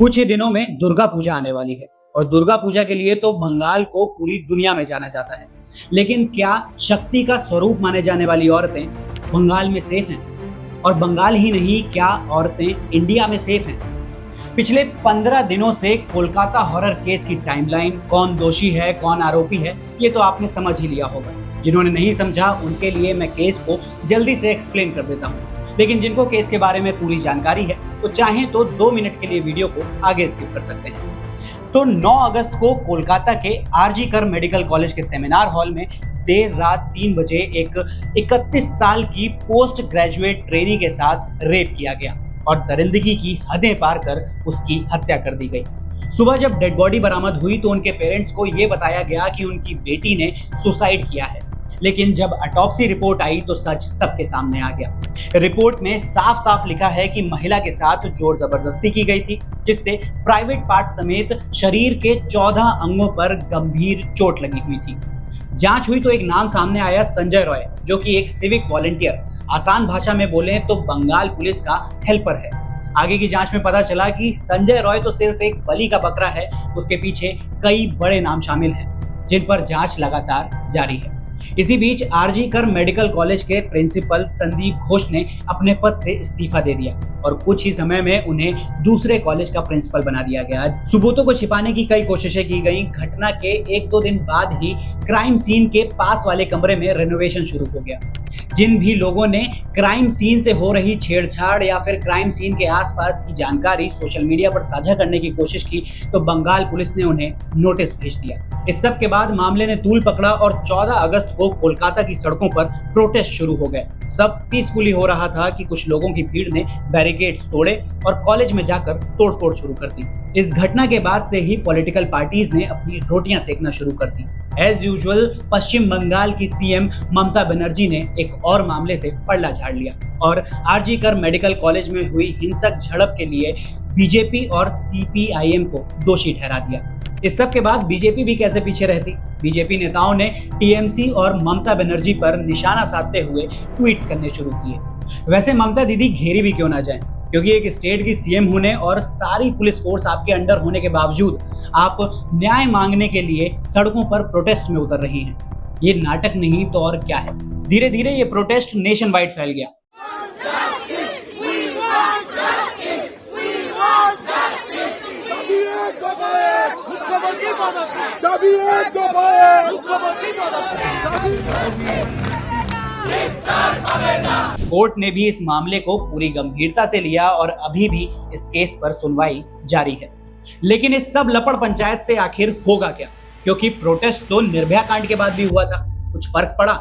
कुछ ही दिनों में दुर्गा पूजा आने वाली है और दुर्गा पूजा के लिए तो बंगाल को पूरी दुनिया में जाना जाता है। लेकिन क्या शक्ति का स्वरूप माने जाने वाली औरतें बंगाल में सेफ हैं? और बंगाल ही नहीं, क्या औरतें इंडिया में सेफ हैं? पिछले 15 दिनों से कोलकाता हॉरर केस की टाइमलाइन, कौन दोषी है कौन आरोपी है, ये तो आपने समझ ही लिया होगा। जिन्होंने नहीं समझा उनके लिए मैं केस को जल्दी से एक्सप्लेन कर देता हूँ, लेकिन जिनको केस के बारे में पूरी जानकारी है तो चाहें तो 2 मिनट के लिए वीडियो को आगे स्किप कर सकते हैं। तो 9 अगस्त को कोलकाता के आरजी कर मेडिकल कॉलेज के सेमिनार हॉल में देर रात 3 बजे एक 31 साल की पोस्ट ग्रेजुएट ट्रेनी के साथ रेप किया गया और दरिंदगी की हदें पार कर उसकी हत्या कर दी गई। सुबह जब डेड बॉडी बरामद हुई तो उनके पेरेंट्स को यह बताया गया कि उनकी बेटी ने सुसाइड किया है, लेकिन जब ऑटोप्सी रिपोर्ट आई तो सच सबके सामने आ गया। रिपोर्ट में साफ साफ लिखा है कि महिला के साथ जोर जबरदस्ती की गई थी, जिससे प्राइवेट पार्ट समेत शरीर के 14 अंगों पर गंभीर चोट लगी हुई थी। जांच हुई तो एक नाम सामने आया, संजय रॉय, जो कि एक सिविक वॉलंटियर, आसान भाषा में बोले तो बंगाल पुलिस का हेल्पर है। आगे की जांच में पता चला कि संजय रॉय तो सिर्फ एक बलि का बकरा है, उसके पीछे कई बड़े नाम शामिल हैं जिन पर जांच लगातार जारी है। इसी बीच आरजी कर मेडिकल कॉलेज के प्रिंसिपल संदीप घोष ने अपने पद से इस्तीफा दे दिया और कुछ ही समय में उन्हें दूसरे कॉलेज का प्रिंसिपल बना दिया गया। सबूतों को छिपाने की कई कोशिशें की गईं। घटना के 1-2 दिन बाद ही क्राइम सीन के पास वाले कमरे में रेनोवेशन शुरू हो गया। जिन भी लोगों ने क्राइम सीन से हो रही छेड़छाड़ या फिर क्राइम सीन के आसपास की जानकारी सोशल मीडिया पर साझा करने की कोशिश की तो बंगाल पुलिस ने उन्हें नोटिस भेज दिया। इस सब के बाद मामले ने तूल पकड़ा और 14 अगस्त को कोलकाता की सड़कों पर प्रोटेस्ट शुरू हो गए। सब पीसफुली हो रहा था कि कुछ लोगों की भीड़ ने बैरिकेड्स तोड़े और कॉलेज में जाकर तोड़फोड़ शुरू कर दी। इस घटना के बाद से ही पॉलिटिकल पार्टीज ने अपनी रोटियां सेकना शुरू कर दी। एज यूजुअल पश्चिम बंगाल की सीएम ममता बनर्जी ने एक और मामले से पलड़ा झाड़ लिया और आरजी कर मेडिकल कॉलेज में हुई हिंसक झड़प के लिए बीजेपी और सीपीआईएम को दोषी ठहरा दिया। इस सब के बाद बीजेपी भी कैसे पीछे रहती। बीजेपी नेताओं ने टीएमसी और ममता बनर्जी पर निशाना साधते हुए ट्वीट्स करने शुरू किए। वैसे ममता दीदी घेरी भी क्यों ना जाएं, क्योंकि एक स्टेट की सीएम होने और सारी पुलिस फोर्स आपके अंडर होने के बावजूद आप न्याय मांगने के लिए सड़कों पर प्रोटेस्ट में उतर रही हैं। ये नाटक नहीं तो और क्या है। धीरे धीरे ये प्रोटेस्ट नेशन वाइड फैल गया। कोर्ट ने भी इस मामले को पूरी गंभीरता से लिया और अभी भी इस केस पर सुनवाई जारी है। लेकिन इस सब लपड़ पंचायत से आखिर होगा क्या? क्योंकि प्रोटेस्ट तो निर्भया कांड के बाद भी हुआ था, कुछ फर्क पड़ा?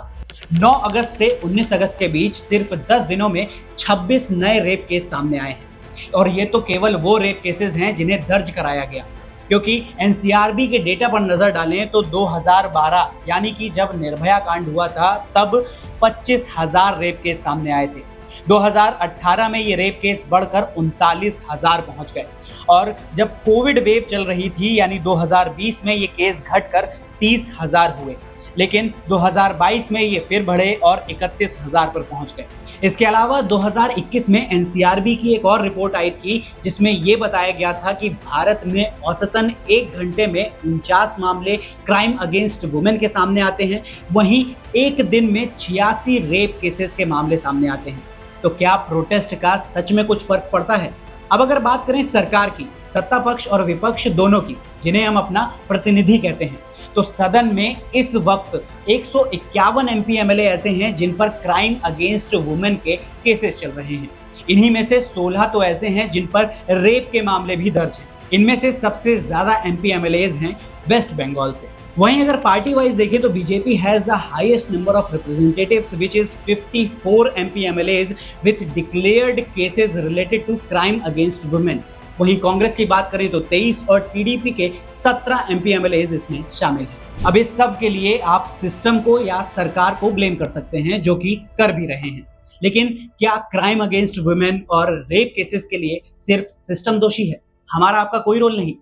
9 अगस्त से 19 अगस्त के बीच सिर्फ 10 दिनों में 26 नए रेप केस सामने आए हैं और ये तो केवल वो रेप केसेस हैं जिन्हें दर्ज कराया गया, क्योंकि एनसीआरबी के डेटा पर नजर डालें तो 2012 यानी कि जब निर्भया कांड हुआ था तब 25,000 रेप केस सामने आए थे। 2018 में ये रेप केस बढ़कर 39,000 पहुंच गए और जब कोविड वेव चल रही थी यानी 2020 में ये केस घटकर 30,000 हुए, लेकिन 2022 में ये फिर बढ़े और 31,000 पर पहुंच गए। इसके अलावा 2021 में एनसीआरबी की एक और रिपोर्ट आई थी जिसमें ये बताया गया था कि भारत में औसतन 1 घंटे में 49 मामले क्राइम अगेंस्ट वुमेन के सामने आते हैं, वहीं एक दिन में 86 रेप केसेस के मामले सामने आते हैं। तो क्या प्रोटेस्ट का सच में कुछ फर्क पड़ता है? अब अगर बात करें सरकार की, सत्ता पक्ष और विपक्ष दोनों की, जिन्हें हम अपना प्रतिनिधि कहते हैं, तो सदन में इस वक्त 151 एमपी एमएलए ऐसे हैं जिन पर क्राइम अगेंस्ट वुमेन के केसेस चल रहे हैं। इन्हीं में से 16 तो ऐसे हैं जिन पर रेप के मामले भी दर्ज हैं। इनमें से सबसे ज्यादा एमपी एमएलएज हैं वेस्ट बंगाल से। वहीं अगर पार्टी वाइज देखें तो BJP has the highest number of representatives which is 54 MP MLAs with declared cases related to crime against women. वहीं कांग्रेस की बात करें तो 23 और टीडीपी के 17 एमपी एमएलएज इसमें शामिल हैं। अब इस सब के लिए आप सिस्टम को या सरकार को ब्लेम कर सकते हैं, जो कि कर भी रहे हैं, लेकिन क्या क्राइम अगेंस्ट वुमेन और रेप केसेस के लिए सिर्फ सिस्टम दोषी है? हमारा आपका कोई रोल नहीं,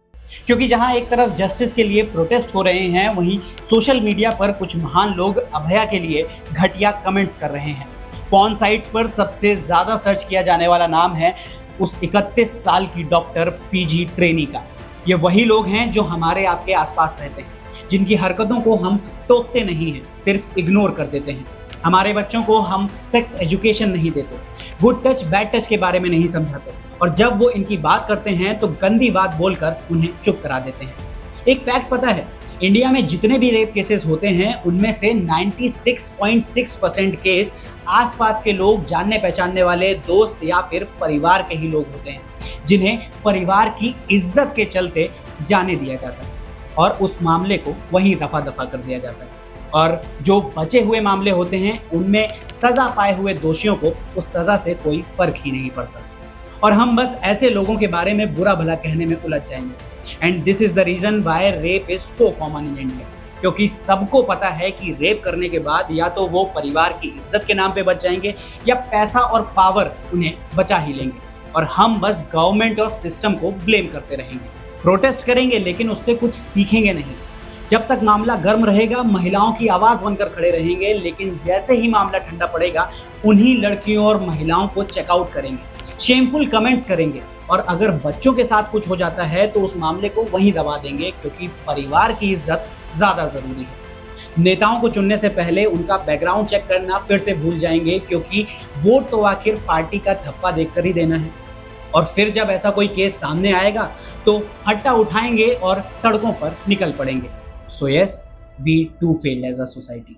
क्योंकि जहां एक तरफ जस्टिस के लिए प्रोटेस्ट हो रहे हैं, वहीं सोशल मीडिया पर कुछ महान लोग अभया के लिए घटिया कमेंट्स कर रहे हैं। पॉर्न साइट्स पर सबसे ज्यादा सर्च किया जाने वाला नाम है उस 31 साल की डॉक्टर पीजी ट्रेनी का। ये वही लोग हैं जो हमारे आपके आसपास रहते हैं, जिनकी हरकतों को हम टोकते नहीं हैं, सिर्फ इग्नोर कर देते हैं। हमारे बच्चों को हम सेक्स एजुकेशन नहीं देते, गुड टच बैड टच के बारे में नहीं समझाते, और जब वो इनकी बात करते हैं तो गंदी बात बोलकर उन्हें चुप करा देते हैं। एक फैक्ट पता है, इंडिया में जितने भी रेप केसेस होते हैं उनमें से 96.6% केस आसपास के लोग, जानने पहचानने वाले दोस्त या फिर परिवार के ही लोग होते हैं, जिन्हें परिवार की इज्जत के चलते जाने दिया जाता है और उस मामले को वहीं दफा दफा कर दिया जाता है। और जो बचे हुए मामले होते हैं उनमें सजा पाए हुए दोषियों को उस सजा से कोई फर्क ही नहीं पड़ता, और हम बस ऐसे लोगों के बारे में बुरा भला कहने में उलझ जाएंगे। And this is the reason why rape is so common in India, क्योंकि सबको पता है कि रेप करने के बाद या तो वो परिवार की इज्जत के नाम पे बच जाएंगे या पैसा और पावर उन्हें बचा ही लेंगे, और हम बस गवर्नमेंट और सिस्टम को ब्लेम करते रहेंगे। प्रोटेस्ट करेंगे लेकिन उससे कुछ सीखेंगे नहीं। जब तक मामला गर्म रहेगा महिलाओं की आवाज बनकर खड़े रहेंगे, लेकिन जैसे ही मामला ठंडा पड़ेगा उन्हीं लड़कियों और महिलाओं को चेकआउट करेंगे, शेमफुल कमेंट्स करेंगे, और अगर बच्चों के साथ कुछ हो जाता है तो उस मामले को वहीं दबा देंगे, क्योंकि परिवार की इज्जत ज्यादा जरूरी है। नेताओं को चुनने से पहले उनका बैकग्राउंड चेक करना फिर से भूल जाएंगे, क्योंकि वोट तो आखिर पार्टी का थप्पा देकर ही देना है। और फिर जब ऐसा कोई केस सामने आएगा तो हट्टा उठाएंगे और सड़कों पर निकल पड़ेंगे। So yes, we too fail as a society.